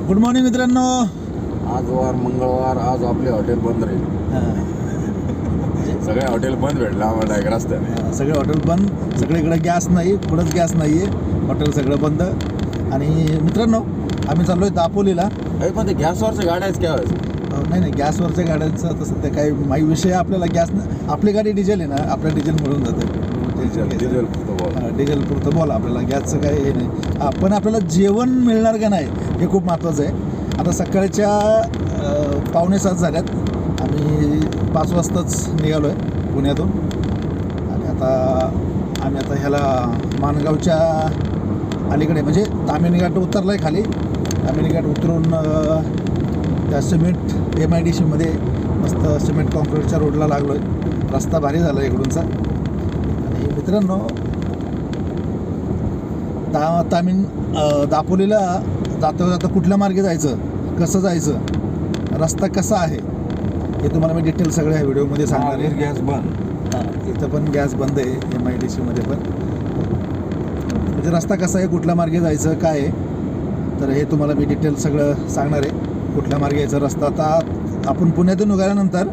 Good morning मित्रांनो. आज वार मंगळवार, आज आपले हॉटेल बंद राहील. सगळे हॉटेल बंद भेटले आम्हाला एक रस्त्याने. सगळे हॉटेल बंद, सगळीकडे गॅस नाही, पुढंच गॅस नाही आहे, हॉटेल सगळं बंद. आणि मित्रांनो आम्ही चाललो आहे दापोलीला. पण ते गॅसवरच्या गाड्याच काय नाही नाही, गॅसवरच्या गाड्यांचं तसं ते काही माही विषय. आपल्याला गॅस आपली गाडी डिझेल आहे ना, आपल्या डिझेल मिळून जातं. डिझेल पुरतं बोला, आपल्याला गॅसचं काही हे नाही. पण आपल्याला जेवण मिळणार का नाही हे खूप महत्त्वाचं आहे. आता सकाळच्या 6:45 झाल्यात. आम्ही 5 वाजताच निघालो आहे पुण्यातून. आणि आम्ही आता ह्याला माणगावच्या अलीकडे म्हणजे ताम्हिणी घाट उतरला आहे खाली. ताम्हिणी घाट उतरून त्या सिमेंट MIDCमध्ये मस्त सिमेंट कॉन्क्रीटच्या रोडला लागलो आहे. रस्ता भारी झाला इकडूनचा. आणि मित्रांनो दापोलीला जाता कुठल्या मार्गे जायचं, कसं जायचं, रस्ता कसा आहे हे तुम्हाला मी डिटेल सगळ्या व्हिडिओमध्ये सांगणार आहे. गॅस बंद, इथं पण गॅस बंद आहे MIDCमध्ये पण. म्हणजे रस्ता कसा आहे, कुठल्या मार्गे जायचं, काय आहे, तर हे तुम्हाला मी डिटेल सगळं सांगणार आहे. कुठल्या मार्गे यायचा रस्ता. आता आपण पुण्यातून निघाल्यानंतर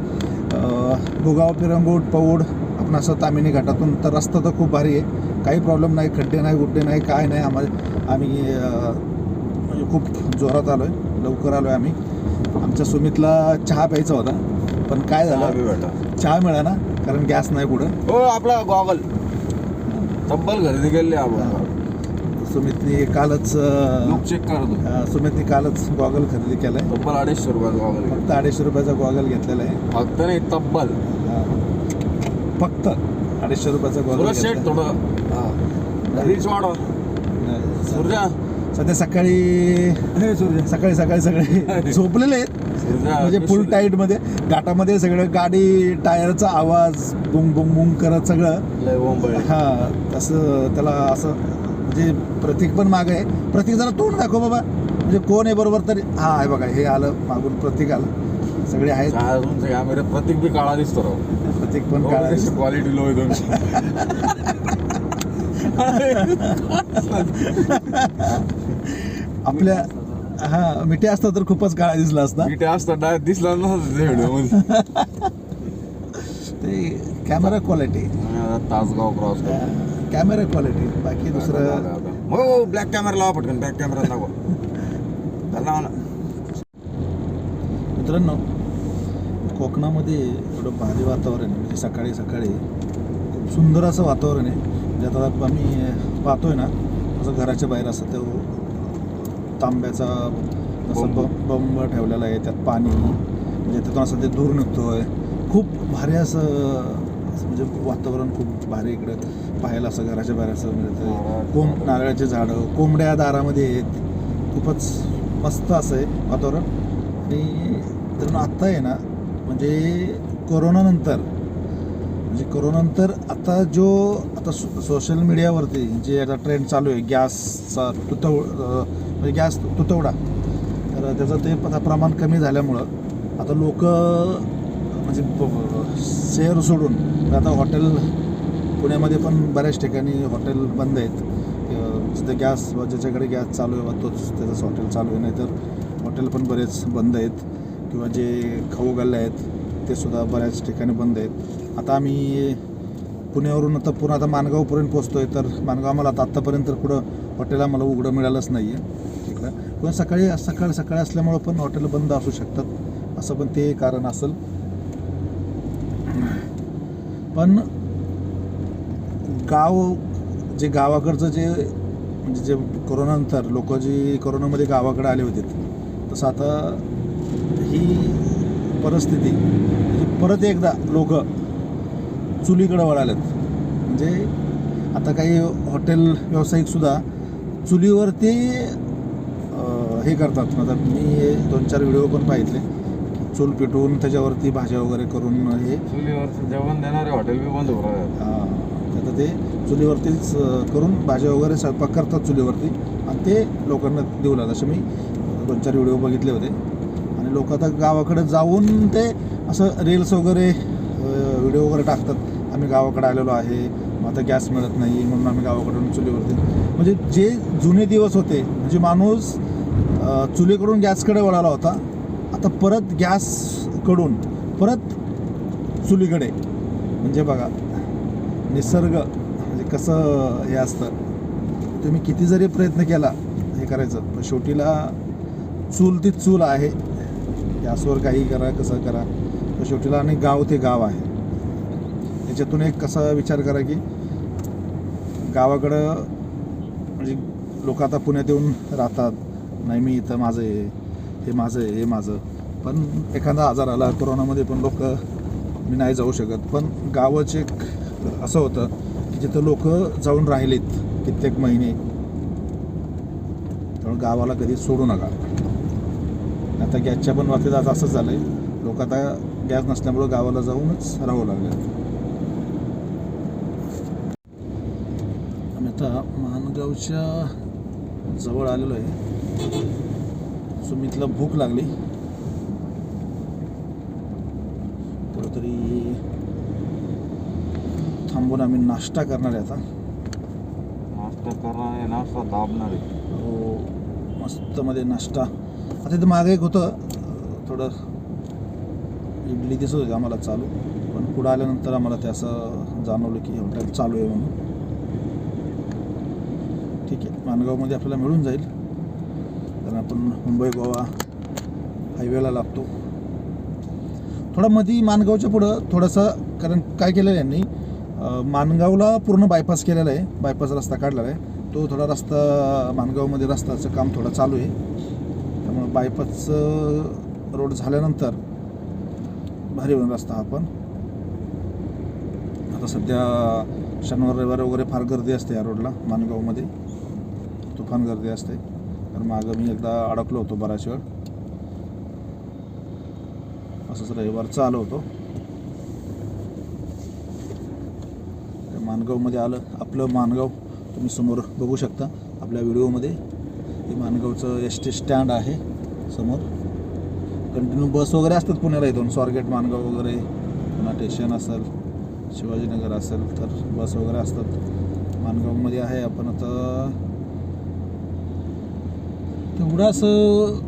भुगाव, पिरंगुट, पौड आपण असं ताम्हिणी घाटातून तर रस्ता तर खूप भारी आहे. काही प्रॉब्लेम नाही, खड्डे नाही, गुड्डे नाही, काय नाही. आम्ही म्हणजे खूप जोरात आलो आहे, लवकर आलो आहे आम्ही. आमच्या सुमितला चहा प्यायचा होता, पण काय झालं चहा मिळाला कारण गॅस नाही पुढं. हो आपला गॉगल तब्बल खरेदी केली आपण. सुमितने कालच चेक करतो. सुमितने कालच गॉगल खरेदी केला आहे. तब्बल 250 रुपयाचा गॉगल. फक्त 250 रुपयाचा गॉगल घेतलेला आहे. फक्त नाही, तब्बल फक्त 250 रुपयाचा गॉगल. सेट थोडं रीच वाढव. सूर्या सध्या सकाळी सगळे झोपलेले आहेत म्हणजे फुल टाईटमध्ये. घाटामध्ये सगळं गाडी टायरचा आवाज बुंग बुंग बुंग करत सगळं. हां, तसं त्याला असं म्हणजे प्रतीक पण मागं आहे. प्रतीक जरा तोंड दाखव बाबा, म्हणजे कोण आहे बरोबर तरी. हा आहे बघा, हे आलं मागून, प्रतीक आलं, सगळे आहेत. कॅमेरे प्रतीक बी काळा दिसतो राव. प्रतीक पण काळा दिसतो. क्वालिटी लो आहे तुमची. आपल्या हा मिठी असता तर खूपच काळा दिसला असता. मिठी असता दिसला नव्हता ते camera quality. Tasgaon cross camera quality, बाकी दुसरं. हो ब्लॅक कॅमेरा लावा पटकन, बॅक कॅमेरा लावा. मित्रांनो कोकणामध्ये एवढं भारी वातावरण आहे, म्हणजे सकाळी खूप सुंदर असं वातावरण आहे. म्हणजे आता आम्ही पाहतोय ना, असं घराच्या बाहेर असं तो तांब्याचा असं बंब ठेवलेला आहे, त्यात पाणी म्हणजे त्यातून असं ते धूर निघतोय. खूप भारी असं म्हणजे वातावरण खूप भारी इकडं पाहायला. असं घराच्या बाहेर असं मिळतं. नारळाचे झाडं, कोंबड्या दारामध्ये आहेत. खूपच मस्त असं आहे वातावरण. आणि तर आत्ता आहे ना, म्हणजे कोरोनानंतर आता सोशल मीडियावरती जे आता ट्रेंड चालू आहे गॅसचा म्हणजे गॅस तुटवडा, तर त्याचं ते आता प्रमाण कमी झाल्यामुळं आता लोक म्हणजे शहर सोडून आता हॉटेल, पुण्यामध्ये पण बऱ्याच ठिकाणी हॉटेल बंद आहेत. जिथे गॅस ज्याच्याकडे गॅस चालू आहे तोच त्याचंच हॉटेल चालू आहे, नाहीतर हॉटेल पण बरेच बंद आहेत. किंवा जे खाऊ गल्ले आहेत ते सुद्धा बऱ्याच ठिकाणी बंद आहेत. आता आम्ही पुण्यावरून आता माणगावपर्यंत पोचतो आहे. तर माणगाव आम्हाला आत्तापर्यंत पुढं हॉटेल आम्हाला उघडं मिळालंच नाही आहे तिकडं. पण सकाळी असल्यामुळं पण हॉटेल बंद असू शकतात, असं पण ते कारण असेल. पण गावाकडचं म्हणजे जे कोरोनानंतर लोक जे कोरोनामध्ये गावाकडे आले होते, तसं आता ही परिस्थिती म्हणजे परत एकदा लोक चुलीकडे वळालेत. म्हणजे आता काही हॉटेल व्यावसायिकसुद्धा चुलीवरती हे करतात. आता मी 2-4 व्हिडिओ पण पाहितले, चूल पेटवून त्याच्यावरती भाज्या वगैरे करून हे चुलीवरचं जेवण देणारे हॉटेल बी बंद होणार. हां, आता ते चुलीवरतीच करून भाज्या वगैरे स्वयंपाक करतात चुलीवरती आणि ते लोकांना देऊ लागतात. असे मी 2-4 व्हिडिओ बघितले होते. आणि लोक आता गावाकडे जाऊन ते असं रील्स वगैरे व्हिडिओ वगैरे टाकतात, आम्ही गावाकडे आलेलो आहे, मग आता गॅस मिळत नाही म्हणून आम्ही गावाकडून चुलीवरती. म्हणजे जे जुने दिवस होते, म्हणजे माणूस चुलीकडून गॅसकडे वळाला होता. आता परत गॅसकडून परत चुलीकडे. म्हणजे बघा निसर्ग म्हणजे कसं हे असतं. तुम्ही किती जरी प्रयत्न केला हे करायचं पण शेवटीला चूल ती चूल आहे. गॅसवर काही करा कसं करा पण शेवटीला आणि गाव ते गाव आहे. याच्यातून एक कसा विचार करा की गावाकडं म्हणजे लोक आता पुण्यात येऊन राहतात. नाही मी इथं माझं आहे, हे माझं आहे, हे माझं. पण एखादा आजार आला कोरोनामध्ये पण लोक मी नाही जाऊ शकत. पण गावाचं एक असं होतं की जिथं लोक जाऊन राहिलेत कित्येक महिने. त्यामुळे गावाला कधी सोडू नका. आता गॅसच्या पण बाबतीत आज असंच झालं आहे. लोक आता गॅस नसल्यामुळं गावाला जाऊनच राहावं लागले. आम्ही आता माणगावच्या जवळ आलेलो आहे. सुमितला भूक लागली. कुठंतरी थांबून आम्ही नाश्ता करणार आहे. आता नाश्ता करणार आहे, नाश्ता दाबणार आहे. हो मस्त मध्ये नाश्ता. आता इथं मागे एक होतं थोडं इडली दिसत होती आम्हाला चालू. पण पुढं आल्यानंतर आम्हाला ते असं जाणवलं की हॉटेल चालू आहे म्हणून. ठीक आहे माणगावमध्ये आपल्याला मिळून जाईल कारण आपण मुंबई गोवा हायवेला लागतो. थोडा मध्ये माणगावच्या पुढं थोडंसं कारण काय केलं आहे यांनी माणगावला पूर्ण बायपास केलेला आहे. बायपास रस्ता काढलेला आहे. तो थोडा रस्ता माणगावमध्ये रस्त्याचं काम थोडं चालू आहे. त्यामुळे बायपासचं रोड झाल्यानंतर भारी होईल रस्ता हा. पण आता सध्या शनिवार रविवार वगैरे फार गर्दी असते या रोडला माणगावमध्ये. तुफान गर्दी असते. कारण मागं मी एकदा अडकलो होतो बराच वेळ. असंच रविवारचं आलो होतो. माणगावमध्ये आलं. आपलं माणगाव तुम्ही समोर बघू शकता आपल्या व्हिडिओमध्ये. हे माणगावचं एस टी स्टँड आहे समोर. कंटिन्यू बस वगैरे असतात पुण्याला इथून. स्वारगेट माणगाव वगैरे पुन्हा स्टेशन असेल शिवाजीनगर असेल तर बस वगैरे असतात. माणगावमध्ये आहे आपण आता. तेवढं असं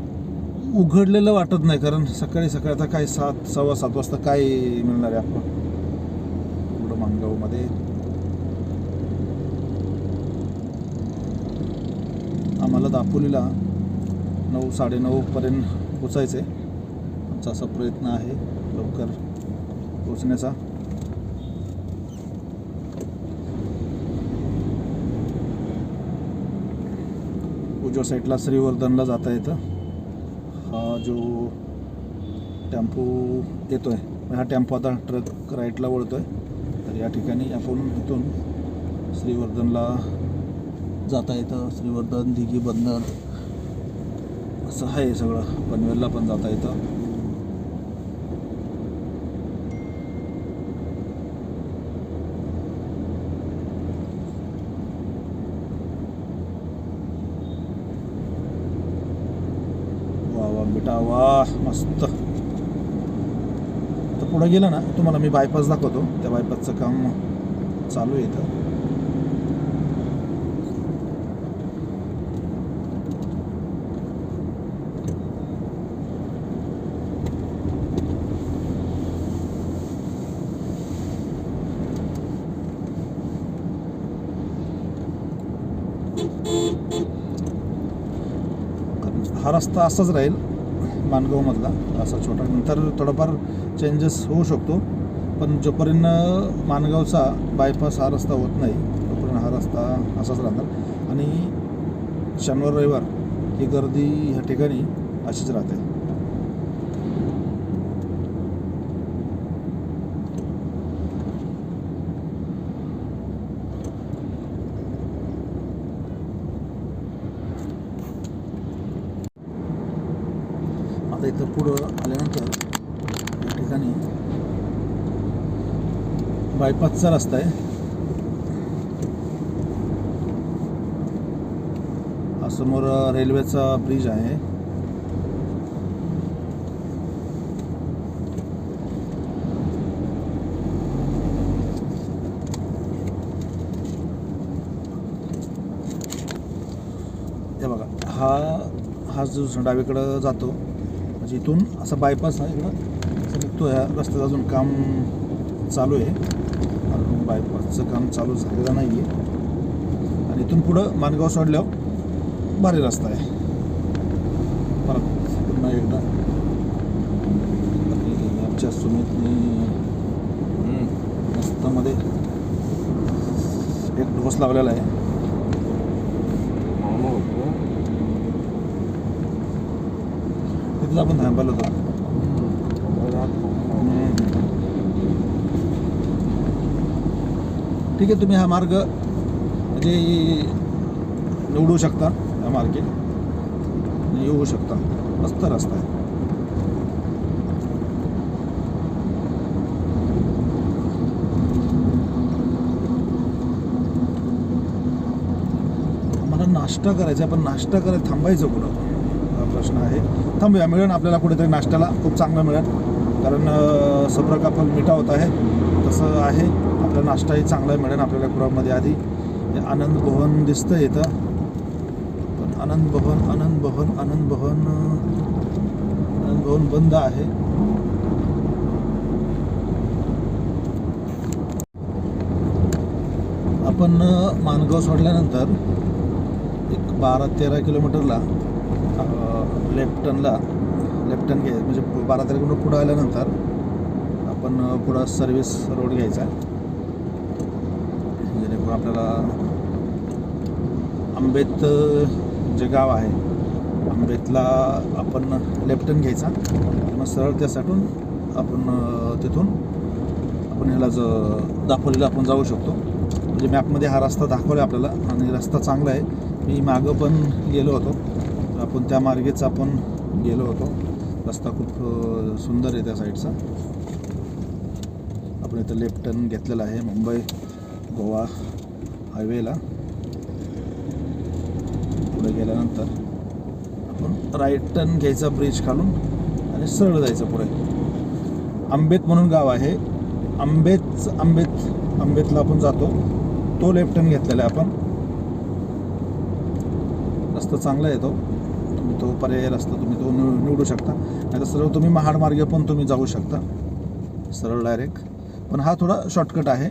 उघडलेलं वाटत नाही कारण सकाळी सकाळी आता काय 7 सव्वा 7 वाजता काय मिळणार आहे आपण एवढं माणगावमध्ये. आम्हाला दापोलीला 9 साडेनऊ पर्यंत पोचायचं आहे. आमचा असा प्रयत्न आहे लवकर पोचण्याचा. उजव्या साईडला श्रीवर्धनला जाता येतं. हा जो टेम्पो येतोय हा टेम्पो आता ट्रक राईटला वळतोय. तर या ठिकाणी आपण इथून श्रीवर्धनला जाता येतं. श्रीवर्धन दिघी बंदर असं आहे सगळं. पनवेलला पण जाता येतं. वा बेटा वा मस्त. तर पुढे गेलं ना तुम्हाला मी बायपास दाखवतो. त्या बायपासचं काम चालू आहे इथं. हा रस्ता असाच राहील माणगावमधला असा छोटा. नंतर थोडाफार चेंजेस होऊ शकतो. पण जोपर्यंत माणगावचा बायपास हा रस्ता होत नाही तोपर्यंत हा रस्ता असाच राहणार. आणि शनिवार रविवार ही गर्दी ह्या ठिकाणी अशीच राहते. आता इथं पुढं आल्यानंतर या ठिकाणी बायपासचा रस्ता आहे. हा समोर रेल्वेचा ब्रिज आहे. हे बघा हा हाच जो डावीकडं जातो, म्हणजे इथून असा बायपास आहे इकडं असं निघतो. ह्या रस्त्याचं अजून काम चालू आहे, अजून बायपासचं काम चालू झालेलं नाही आहे. आणि इथून पुढं माणगाव सोडल्यावर भारी रस्ता आहे. परत पुन्हा एकदा आणि आमच्या सुमितने रस्त्यामध्ये एक ढोस लावलेला आहे. तिथं आपण थांबलो होतो. ठीक आहे, तुम्ही हा मार्ग म्हणजे निवडू शकता, हा मार्गे येऊ शकता. मस्त रस्ता आहे. मला नाश्ता करायचा, पण नाश्ता करायला थांबायचं कुठं हा प्रश्न आहे. थांबूया, मिळेल आपल्याला कुठेतरी नाश्त्याला, खूप चांगलं मिळेल. कारण सब्र का फल मिठा होत आहे, तसं आहे. आपला नाश्ताही चांगला मिळेल आपल्याला कुडामध्ये. आधी आनंद भवन दिसतं इथं, पण आनंद भवन बंद आहे. आपण माणगाव सोडल्यानंतर एक 12-13 किलोमीटरला लेफ्ट टर्न घ्यायचं, म्हणजे 12-13 किलोमीटर पुढं आल्यानंतर आपण पुढं सर्व्हिस रोड घ्यायचा आहे. जेणेकरून आपल्याला आंबेत जे गाव आहे, आंबेतला आपण लेफ्ट टर्न घ्यायचा, मग सरळ त्यासाठून आपण तिथून आपण ह्याला दाखवलेला आपण जाऊ शकतो. म्हणजे मॅपमध्ये हा रस्ता दाखवला आपल्याला, आणि रस्ता चांगला आहे. मी मागं पण गेलो होतो, तर आपण त्या मार्गेच आपण गेलो होतो. रस्ता खूप सुंदर आहे त्या साईडचा. आपण इथं लेफ्ट टर्न घेतलेला आहे मुंबई गोवा हायवेला. पुढे गेल्यानंतर आपण राईट टर्न घ्यायचा ब्रिज खालून आणि सरळ जायचं पुढे. आंबेत म्हणून गाव आहे, आंबेतला आपण जातो. तो लेफ्ट टर्न घेतलेला आहे आपण. रस्ता चांगला आहे तो पर्याय रस्ता तुम्ही तो निवडू शकता. नाही तर सरळ तुम्ही महाड मार्गे पण तुम्ही जाऊ शकता, सरळ डायरेक्ट. पण हा थोडा शॉर्टकट आहे.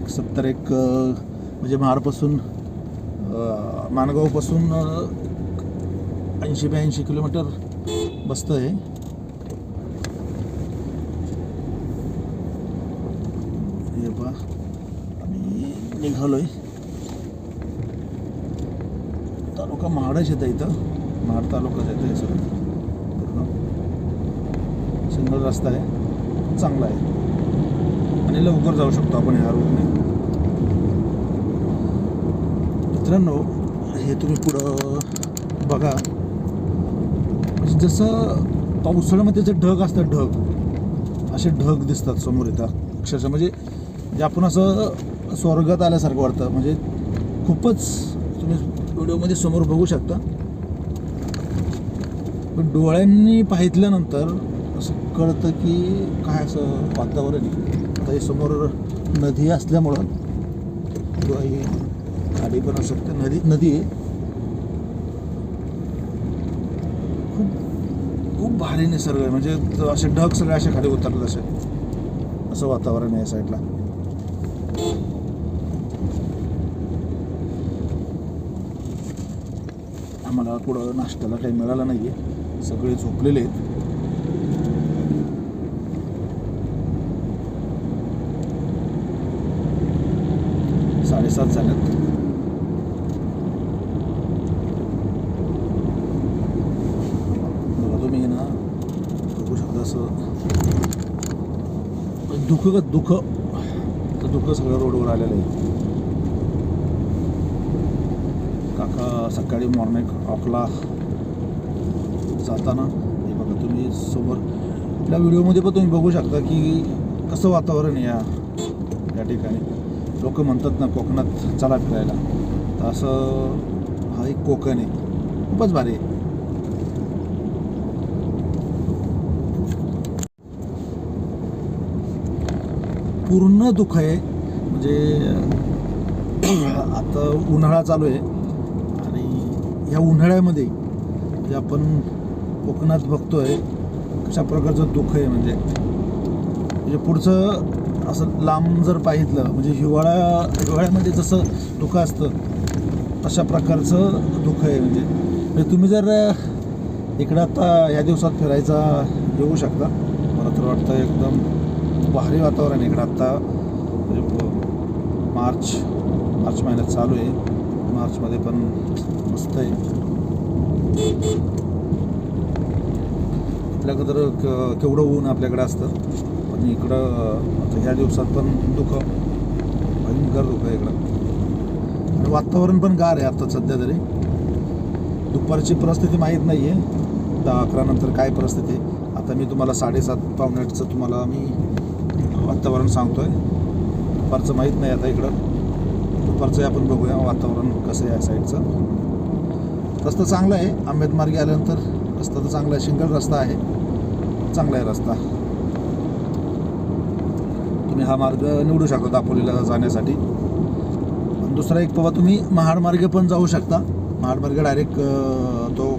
71 म्हणजे महाडपासून माणगावपासून 80-82 किलोमीटर बसतं आहे. हे पहा, आम्ही निघालोय. तालुका महाडच येतं, इथं महाड तालुकाच येतं हे सगळं. पूर्ण सुंदर रस्ता आहे, चांगला आहे, आणि लवकर जाऊ शकतो आपण ह्या रोडने. मित्रांनो, हे तुम्ही पुढं बघा, म्हणजे जसं पावसाळ्यामध्ये जे ढग असतात, असे ढग दिसतात समोर येतात अक्षरशः. म्हणजे जे आपण असं स्वर्गात आल्यासारखं वाटतं. म्हणजे खूपच तुम्ही व्हिडिओमध्ये समोर बघू शकता, पण डोळ्यांनी पाहिल्यानंतर असं कळतं की काय असं वातावरण आहे. आता हे समोर नदी असल्यामुळं, किंवा ही खाडी पण असू शकते, नदी आहे. खूप भारी निसर्ग आहे. म्हणजे असे ढग सगळे असे खाली उतरले, असं वातावरण आहे या साईडला. आम्हाला पुढं नाश्त्याला काही मिळालं नाही आहे, सगळे झोपलेले आहेत. साडेसात झाल्यात. बघा तुम्ही ना, बघू शकता असं दुःख सगळं रोडवर आलेलं आहे. काका सकाळी मॉर्निंग वॉकला जाताना हे बघा तुम्ही समोर त्या व्हिडिओमध्ये पण तुम्ही बघू शकता की कसं वातावरण आहे या ठिकाणी. लोक म्हणतात ना कोकणात चला फिरायला, तर असं हा एक कोकण आहे, खूपच भारी आहे. पूर्ण दुःख आहे. म्हणजे आता उन्हाळा चालू आहे, ह्या उन्हाळ्यामध्ये जे आपण कोकणात बघतोय कशा प्रकारचं दुःख आहे. म्हणजे पुढचं असं लांब जर पाहितलं म्हणजे हिवाळ्यामध्ये जसं दुःख असतं तशा प्रकारचं दुःख आहे. म्हणजे तुम्ही जर इकडं आता ह्या दिवसात फिरायचा येऊ शकता. मला तर वाटतं एकदम भारी वातावरण इकडं आत्ता. म्हणजे मार्च महिन्यात चालू आहे. मार्चमध्ये पण मस्त आहे. आपल्याकडं तर केवढं ऊन आपल्याकडे असतं पण इकडं आता ह्या दिवसात पण दुःख भयंकर दुःख आहे इकडं. आणि वातावरण पण गार आहे आता सध्या तरी. दुपारची परिस्थिती माहीत नाही आहे 10-11 नंतर काय परिस्थिती आहे. आता मी तुम्हाला 7:30-8चं तुम्हाला मी वातावरण सांगतो आहे. दुपारचं माहीत नाही आता इकडं. दुपारचं आपण बघूया वातावरण कसं आहे या साईडचं. रस्ता चांगला आहे. आंबेडमार्गे आल्यानंतर रस्ता तर चांगला आहे. सिंगल रस्ता आहे. चांगला आहे रस्ता. तुम्ही हा मार्ग निवडू शकता दापोलीला जाण्यासाठी. पण दुसरा एक बाबा तुम्ही महाडमार्गे पण जाऊ शकता. महाडमार्गे डायरेक्ट तो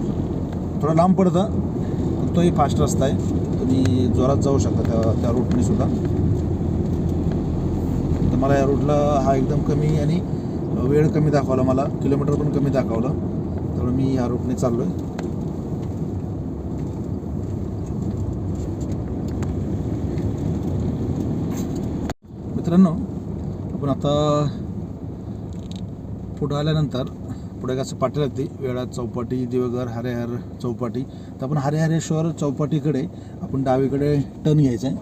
थोडा लांब पडता पण तोही फास्ट रस्ता आहे. तुम्ही जोरात जाऊ शकता त्या रूटने सुद्धा. तर मला या रूटला हा एकदम कमी आणि वेळ कमी दाखवला. मला किलोमीटर पण कमी दाखवलं. त्यामुळे मी ह्या रूटने चाललो आहे. मित्रांनो आपण आता पुढं आल्यानंतर पुढे कसं पाठी लागते वेळा चौपाटी, देवघर, हरिहर चौपाटी. तर आपण हरिहरेश्वर चौपाटीकडे आपण डावीकडे टर्न घ्यायचा आहे.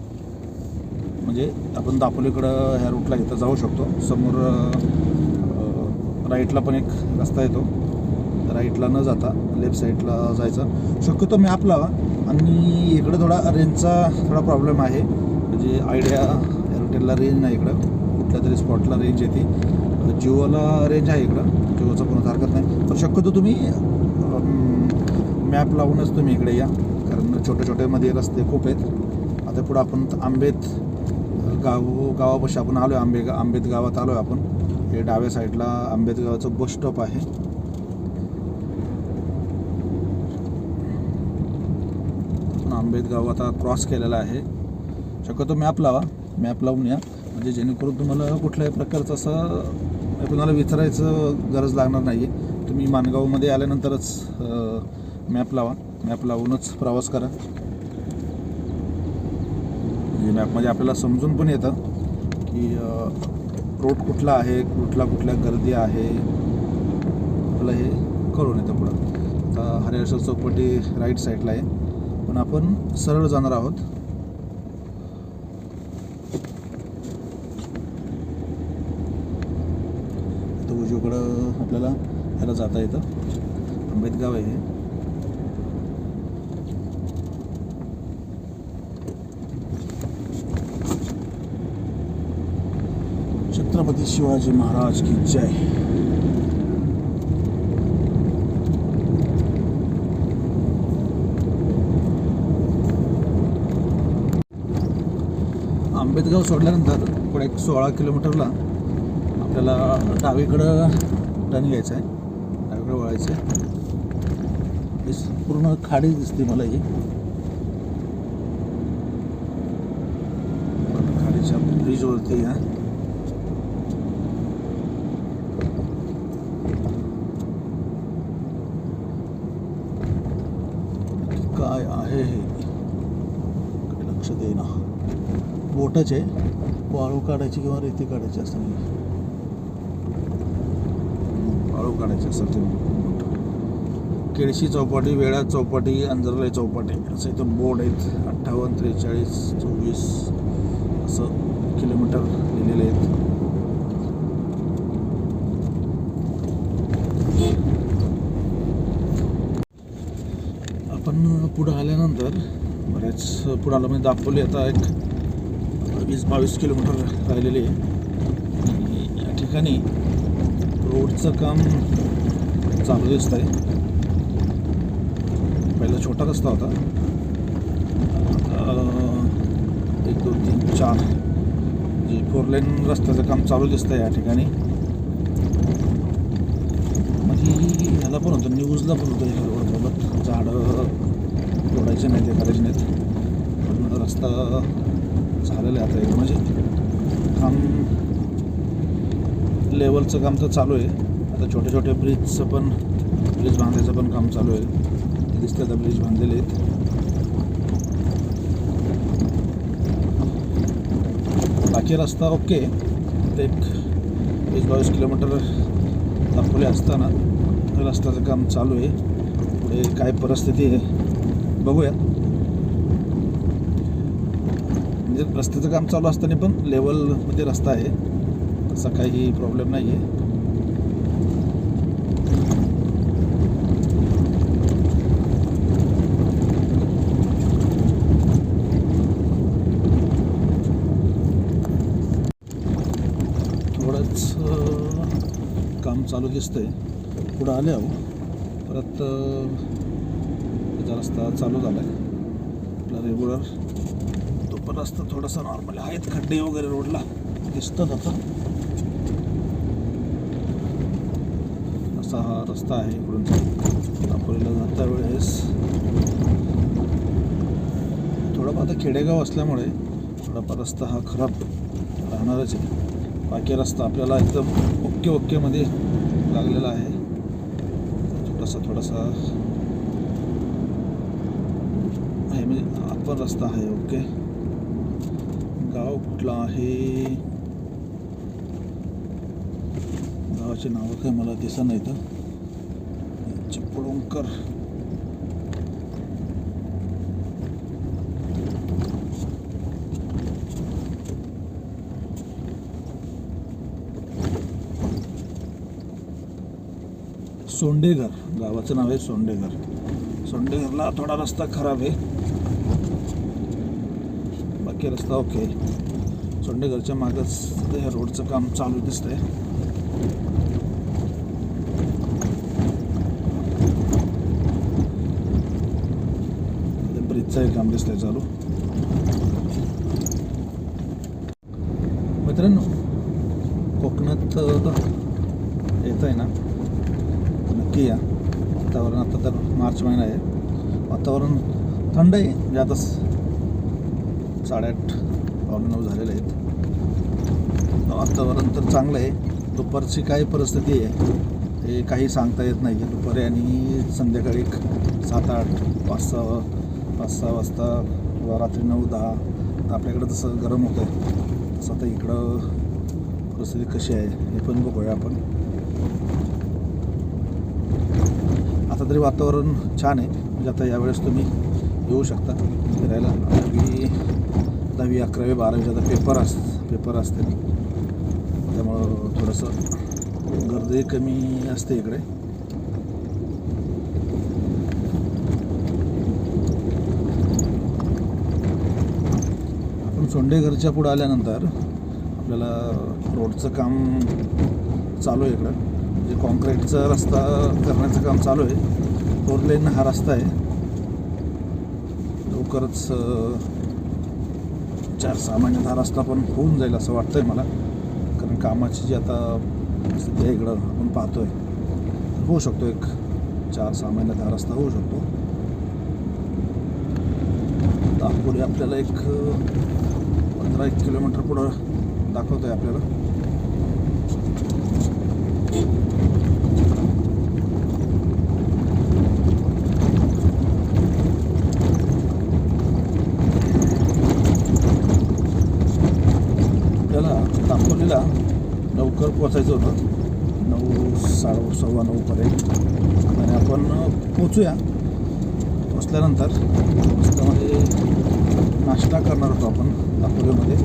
म्हणजे आपण दापोलीकडं ह्या रूटला इथं जाऊ शकतो. समोर राईटला पण एक रस्ता येतो. राईटला न जाता लेफ्ट साईडला जायचं. शक्यतो मॅप लावा. आणि इकडं थोडा रेंजचा थोडा प्रॉब्लेम आहे. म्हणजे आयडिया एअरटेलला रेंज नाही इकडं. कुठल्या तरी स्पॉटला रेंज येते. जिओला रेंज आहे इकडं. जिओचं कोणतं हरकत नाही. पण शक्यतो तुम्ही मॅप लावूनच तुम्ही इकडे या. कारण छोटे रस्ते खूप आहेत. आता पुढं आपण गावापाशी आपण आलो आहे. आंबेत गावात आलो आहे आपण. हे डाव्या साईडला आंबेत गावाचं बस स्टॉप आहे. आंबेत गाव आता क्रॉस केलेला आहे. शक्यतो मॅप लावा. मॅप लावून या. म्हणजे जेणेकरून तुम्हाला कुठल्याही प्रकारचं असं तुम्हाला विचारायचं गरज लागणार नाही आहे. तुम्ही माणगावमध्ये आल्यानंतरच मॅप लावा. मॅप लावूनच प्रवास करा. म्हणजे मॅपमध्ये आपल्याला समजून पण येतं की रोड कुठला आहे, कुठल्या गर्दी आहे. आपल्याला हे कळून येतं पुढं. आता हरिहरेश्वर चौपाटी राईट साईडला आहे. पण आपण सरळ जाणार आहोत. उजवीकडं आपल्याला ह्याला जाता येतं. आंबेतगाव आहे हे. छत्रपती शिवाजी महाराज की जय. आंबेतगाव सोडल्यानंतर पुढे एक 16 किलोमीटरला आपल्याला डावीकडं टर्न घ्यायचं आहे. डावीकडं वळायचं आहे. पूर्ण खाडी दिसते मला ही. खाडीच्या ब्रिजवरती या. काय आहे हे लक्ष देईना. बोटच आहे. वाळू काढायची किंवा रेती काढायची असं नाही. वाळू काढायची असेल ते. केळशी चौपाटी, वेळा चौपाटी, अंजरलाई चौपाटी असं इथं बोर्ड आहेत. 58, 43, 24 असं किलोमीटर लिहिलेले आहेत. आपण पुढं आल्यानंतर बऱ्याच पुढं आलं म्हणजे दापोली आता एक 20-22 किलोमीटर राहिलेले आहे. या ठिकाणी रोडचं काम चालू दिसत आहे. पहिला छोटा रस्ता होता. आता 1, 2, 3, 4 जे 4 लेन रस्त्याचं काम चालू दिसतं आहे या ठिकाणी. म्हणजे ह्याला पण होतं, न्यूजला पण होतं हे रोडसोबत झाडं तोडायचे नाहीत, हे करायचे नाहीत. पण रस्ता झालेला आहे आता हे, म्हणजे काम लेवलचं काम तर चालू आहे. आता छोटे छोटे ब्रिज बांधायचं पण काम चालू आहे. ते दिसतं आता ब्रिज बांधलेले आहेत. बाकी रस्ता ओके. ते एक 20-22 किलोमीटर दाखवले असताना रस्त्याचं काम चालू आहे. पुढे काय परिस्थिती आहे बघूया. म्हणजे रस्त्याचं काम चालू असताना पण लेवलमध्ये रस्ता आहे, तसा काही प्रॉब्लेम नाही आहे. थोडंच काम चालू दिसतंय. पुढं आले आहो, परत त्याचा रस्ता चालू झाला आहे आपला रेग्युलर. तो पण रस्ता थोडासा नॉर्मल आहेत, खड्डे वगैरे रोडला दिसतात. आता असा हा रस्ता आहे इकडून दापोलीला जाता वेळेस. थोडाफार आता खेडेगाव असल्यामुळे थोडाफार रस्ता हा खराब राहणारच आहे. बाकी रस्ता आपल्याला एकदम ओकेमध्ये लागलेला आहे. थोडासा आहे, म्हणजे आपण रस्ता आहे ओके. गाव कुठला आहे, गावाचे नावं काही मला दिसत नाही तर. चिपळूणकर, सोंडेघर गावाचं नाव आहे. सोंडेघरला थोडा रस्ता खराब आहे, बाकी रस्ता ओके. सोंडेघरच्या मागच हे रोडचं काम चालू दिसतंय. ब्रिजचं काम दिसतंय चालू. मित्रांनो, कोकणात येत आहे ना, नक्की या. वातावरण आता तर मार्च महिना आहे, वातावरण थंड आहे. म्हणजे आता 8:30-9 झालेले आहेत. वातावरण तर चांगलं आहे. दुपारची काय परिस्थिती आहे हे काही सांगता येत नाही. दुपारी आणि संध्याकाळी 7-8, 5-6 वाजता किंवा रात्री 9-10 तर आपल्याकडं तसं गरम होतं आहे. तसं आता इकडं परिस्थिती कशी आहे हे पण बघूया आपण. आता तरी वातावरण छान आहे. म्हणजे आता यावेळेस तुम्ही येऊ शकता फिरायला. 10वी 11वी 12वीचे आता पेपर असते, त्यामुळं थोडंसं गर्दी कमी असते इकडे. आपण सोंडेघरच्या पुढं आल्यानंतर आपल्याला रोडचं काम चालू आहे इकडं. म्हणजे कॉन्क्रीटचा रस्ता करण्याचं काम चालू आहे. 4 लेन हा रस्ता आहे. लवकरच 4-6 महिन्यात हा रस्ता पण होऊन जाईल असं वाटतंय मला. कारण कामाची जी आता स्थिती आहे इकडं आपण पाहतोय, होऊ शकतो एक 4-6 महिन्यात हा रस्ता होऊ शकतो. दापोली आपल्याला एक 15-1 किलोमीटर पुढं दाखवतोय आपल्याला. दापोलीला लवकर पोचायचं होतं, 9-9:15 पर्यंत. आणि आपण पोचूया. पोचल्यानंतर रस्त्यामध्ये नाश्ता करणार होतो आपण दापोलीमध्ये.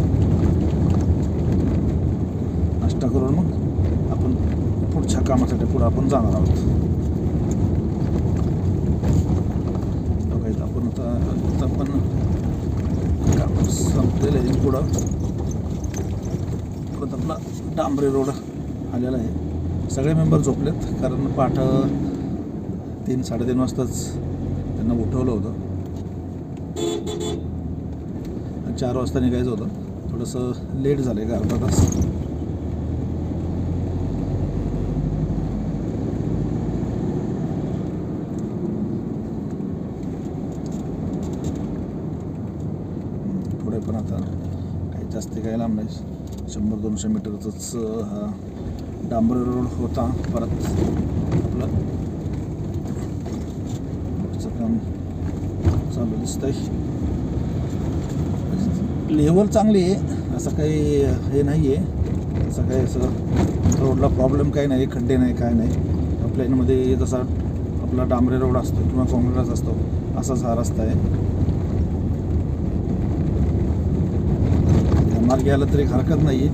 नाश्ता करून मग आपण पुढच्या कामासाठी पुढं आपण जाणार आहोत. बघायचं आपण आता पण काम संपलेलं आहे. पुढं परत आपला डांबरे रोड आलेला आहे. सगळे मेंबर झोपलेत, कारण पहाटे 3-3:30 वाजताच त्यांना उठवलं होतं. 4 वाजता निघायचं होतं. थोडंसं लेट झालं आहे, अर्धा तास. 100-200 मीटरचाच हा डांबरी रोड होता. परत आपलं रोडचं काम चालू दिसतंय. लेवल चांगली आहे, असं काही हे नाही आहे, असं काही असं रोडला प्रॉब्लेम काही नाही, खड्डे नाही काय नाही. प्लेनमध्ये जसा आपला डांबरी रोड असतो किंवा काँक्रीटच असतो असाच हा रस्ता आहे. या मार्गे आलं तरी हरकत नाही आहे.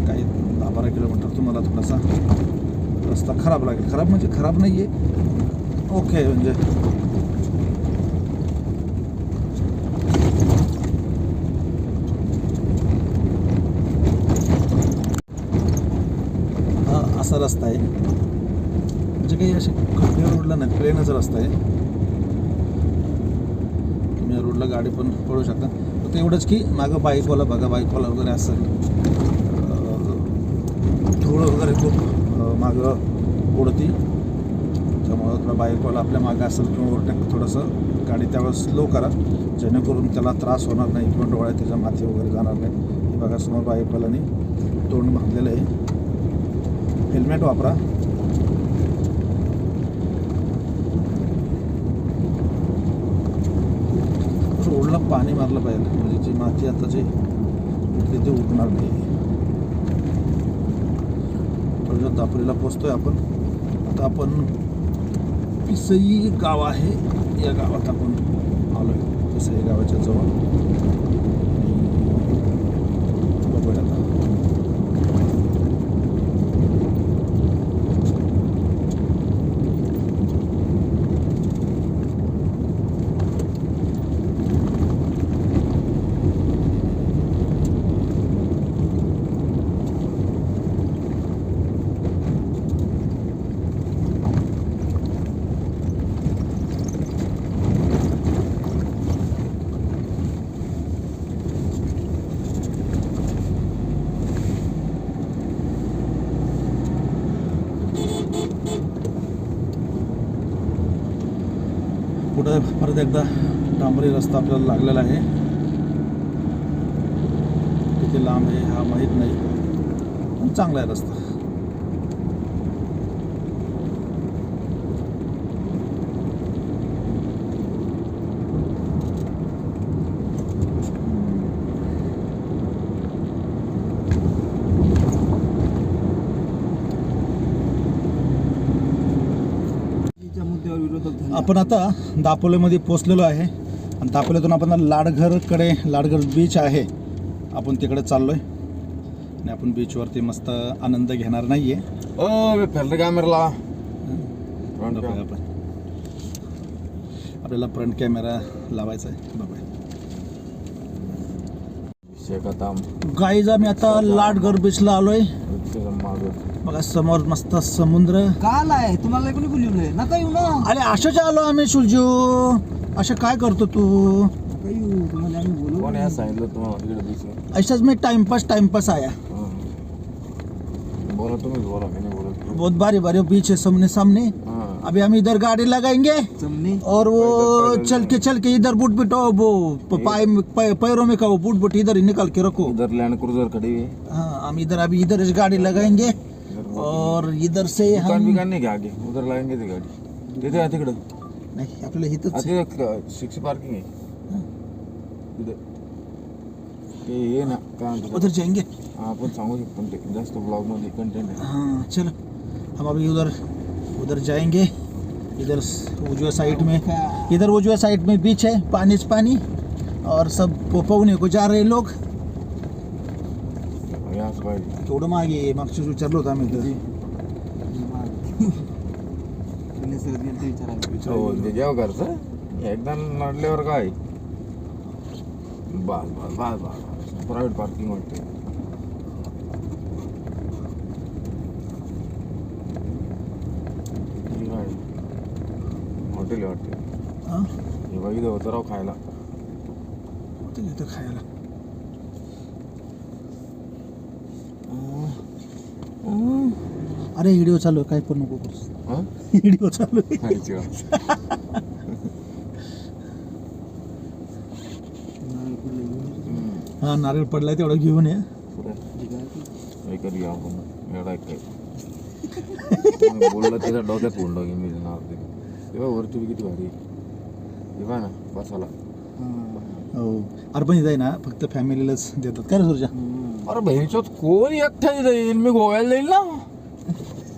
काही 10-12 किलोमीटर तुम्हाला थोडासा रस्ता खराब लागेल. खराब म्हणजे खराब नाही आहे, ओके. म्हणजे हा असा रस्ता आहे, म्हणजे काही असे खड्डे रोडला नाही, प्लेनच रस्ता आहे. तुम्ही या रोडला गाडी पण पळू शकता. फक्त एवढंच की मागं बाईकवाला बघा, बाईकवाला वगैरे असेल, धूळ वगैरे खूप मागं उडती, त्यामुळं थोडा बाईकवाला आपल्या मागं असेल किंवा ओव्हरटेक थोडंसं गाडी त्यावेळेस स्लो करा, जेणेकरून त्याला त्रास होणार नाही किंवा डोळ्यात त्याच्या माती वगैरे जाणार नाही. हे बघा समोर बाईकवाल्याने तोंड बांधलेलं आहे. हेल्मेट वापरा. रोडला पाणी मारलं पाहिजे, म्हणजे जी माती आता जी तिथे उठणार नाही. थोडं दापोलीला पोचतोय आपण. आता आपण पिसई गाव आहे, या गावात आपण आलोय. पिसई गावाच्या जवळ बघूया आता. पुढे परत एकदा डांबरी रस्ता आपल्याला लागलेला आहे. किती लांब आहे हा माहीत नाही, पण चांगला आहे रस्ता. आपण आता दापोलीमध्ये पोचलेलो आहे आणि दापोलीतून आपण लाडघरकडे, लाडघर बीच आहे, आपण तिकडे चाललोय आणि आपण बीचवरती मस्त आनंद घेणार नाहीये. मी फिरलं कॅमेराला आपल्याला फ्रंट कॅमेरा लावायचा आहे. बघा गाईज, आम्ही आता लाडघर बीचला आलोय. बघा समोर मस्त समुद्र. काल आहे तुम्हाला कोणी बोलवलंय नका येऊ ना. अरे अशाच आलो आम्ही सुलजू. असं काय करतो तू? नका येऊ तुम्हाला आम्ही बोलवलं. कोण आहे सांगितलं तुम्हाला इकडे बीच? ऐसाच मी टाइमपास आया. बोला तुम्ही, बोला मी नाही बोलत. बहुत बारी बारी बीच है सामने. अभी हम इधर गाड़ी लगाएंगे समने और वो चल के इधर बूट बिट वो पैरों में का वो बूट बुट इधर ही निकाल के रखो. इधर लैंड क्रूजर खड़ी है. हाँ, हम इधर अभी इधर गाड़ी लगाएंगे और इधर से दुकान हम बिकान नाही का आगे उधर लाएंगे ती गाडी. तिथे आहे तिकडं. नाही आपल्याला इथंच तिथे 6 पार्किंग आहे तिथे. ते ये ना काय म्हणतात, उधर जाएंगे. आपण सांगू शकतो ते जास्त ब्लॉग मध्ये कंटेंट आहे. हाँ चलो हम अभी उधर जाएंगे. इधर उजवा साइड में बीच है, पानी और सब पोहने को जा रहे लोग. याच पाहिजे थोडं मागे मागच्याच विचारलं होतं आम्ही तरी. हो ते जेव्हा घरचं एकदा नडल्यावर काय बस प्रायव्हेट पार्किंग वाटते. हॉटेल वाटते. हां हे बघितलं होतं राव खायला. इथं खायला. अरे व्हिडिओ चालू आहे, काय पण नको करूस. व्हिडिओ चालू आहे. हा नारळ पडलाय तेवढं घेऊन ये. ऐकत घ्या आपण एवढा काय तुम्ही बोललं त्याच्या डोक्यात फोडलं की मी देणार ते तेव्हा वरती बी किती भारी हे बघा ना बसाला हो अरे पण इथं आहे ना फक्त फॅमिलीलाच देतात काय रे सुरजा अरे बहिणीच्यात कोण एकट्याने जाईल मी गोव्याला जाईल ना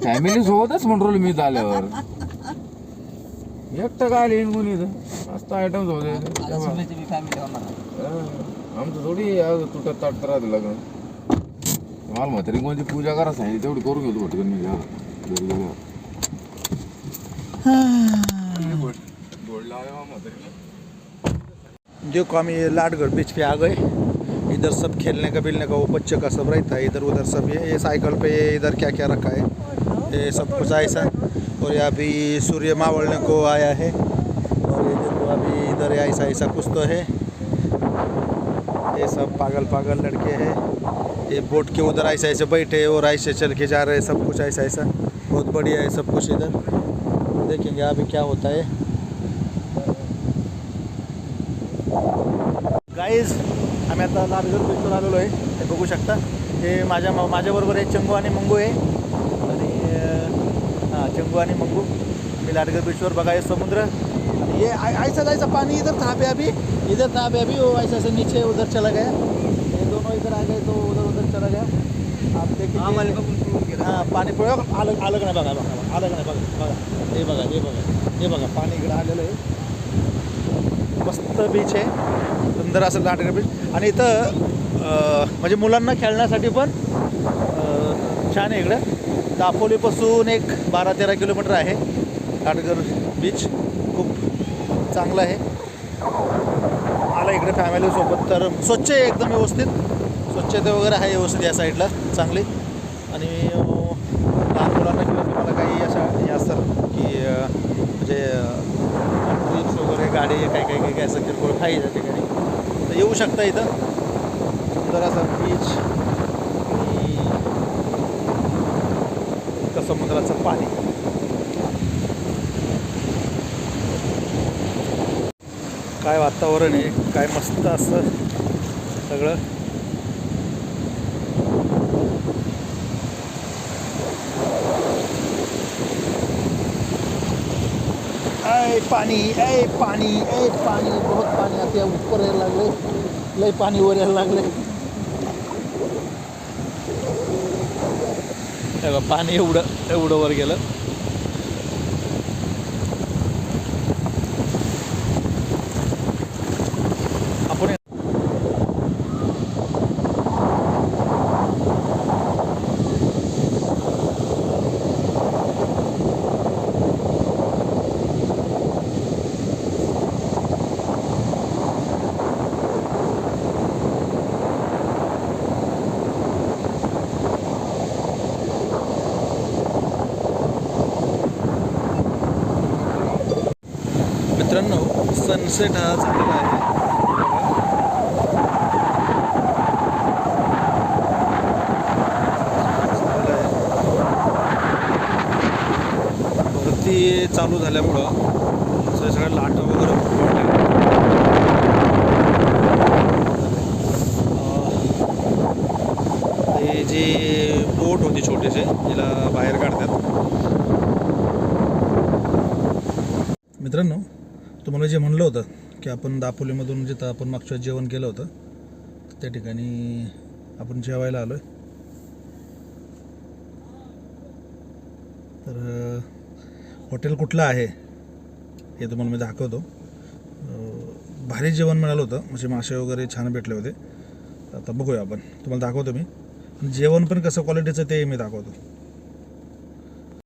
फॅमिली सोबतच म्हणतो मी आल्यावर एकटं काय येईन कोणी इथं मस्त आयटम्स होते आता सुनेची बी फॅमिली होणार आमचं थोडी आज तुटत ताटत राहते लग्न मला म्हातारी कोणती पूजा करा सांगितली तेवढी करून घेतो पटकन मी घरी गेल्यावर देखो हम ये लाडगढ़ बीच पे आ गए इधर सब खेलने का बिलने का वो बच्चे का सब रहता है इधर उधर सब ये साइकिल पे ये इधर क्या क्या रखा है ये सब कुछ ऐसा और यहाँ भी सूर्य मावलने को आया है और ये देखो अभी इधर ऐसा ऐसा कुछ तो है ये सब पागल पागल लड़के हैं ये बोट के उधर ऐसे ऐसे बैठे और ऐसे चल के जा रहे हैं सब कुछ ऐसा ऐसा बहुत बढ़िया है सब कुछ इधर देखेंगे अभी क्या होता है गाईज आम्ही आता लाडगढ़ बीचवर आलेलो आहे हे बघू शकता हे माझ्याबरोबर आहे चंगू आणि मंगू आहे आणि हां चंगू आणि मंगू मी लाडगढ़ बीचवर बघा हे समुद्र आणि ये ऐसा पानी इधर था पे अभी वो ऐसा ऐसा नीचे उधर चला गया ये दोनों इधर आ गए तो उधर चला गया आप देखिए हाँ पाणी अलग नाही बघा अलग नाही बघा हे बघा पाणी इकडे आलेलं आहे मस्त बीच आहे सुंदर असं लाडगढ़ बीच आणि इथं म्हणजे मुलांना खेळण्यासाठी पण छान आहे इकडं दापोलीपासून एक 12-13 किलोमीटर आहे लाडगढ़ बीच खूप चांगलं आहे आला इकडे फॅमिलीसोबत तर स्वच्छ आहे एकदम व्यवस्थित स्वच्छता वगैरे आहे व्यवस्थित या साईडला चांगली आणि लहान मुलांना किंवा तुम्हाला काही अशा हे असतात की म्हणजे ट्रिप्स वगैरे गाडी काही असं किरकोळ काही त्या ठिकाणी तर येऊ शकता इथं सुंदर असा बीच आणि इथं समुद्राचं पाणी काय वातावरण आहे काय मस्त असं सगळं पानी बहुत पानी आता ऊपर यायला लागले लय पाणी वर यायला लागले पाणी एवढं वर गेलं आपण मित्रांनो सनसेट हा झालेला आहे वरती चालू झाल्यामुळं सगळ्या लाटा वगैरे हे जी बोट होती छोटीशी तिला बाहेर काढतात मित्रांनो तुम्हाला जे म्हणलं होतं की आपण दापोलीमधून जिथं आपण मागच्या जेवण केलं होतं त्या ठिकाणी आपण जेवायला आलो आहे तर हॉटेल कुठलं आहे हे तुम्हाला मी दाखवतो भारी जेवण मिळालं होतं म्हणजे मासे वगैरे छान भेटले होते आता बघूया आपण तुम्हाला दाखवतो मी जेवण पण कसं क्वालिटीचं ते मी दाखवतो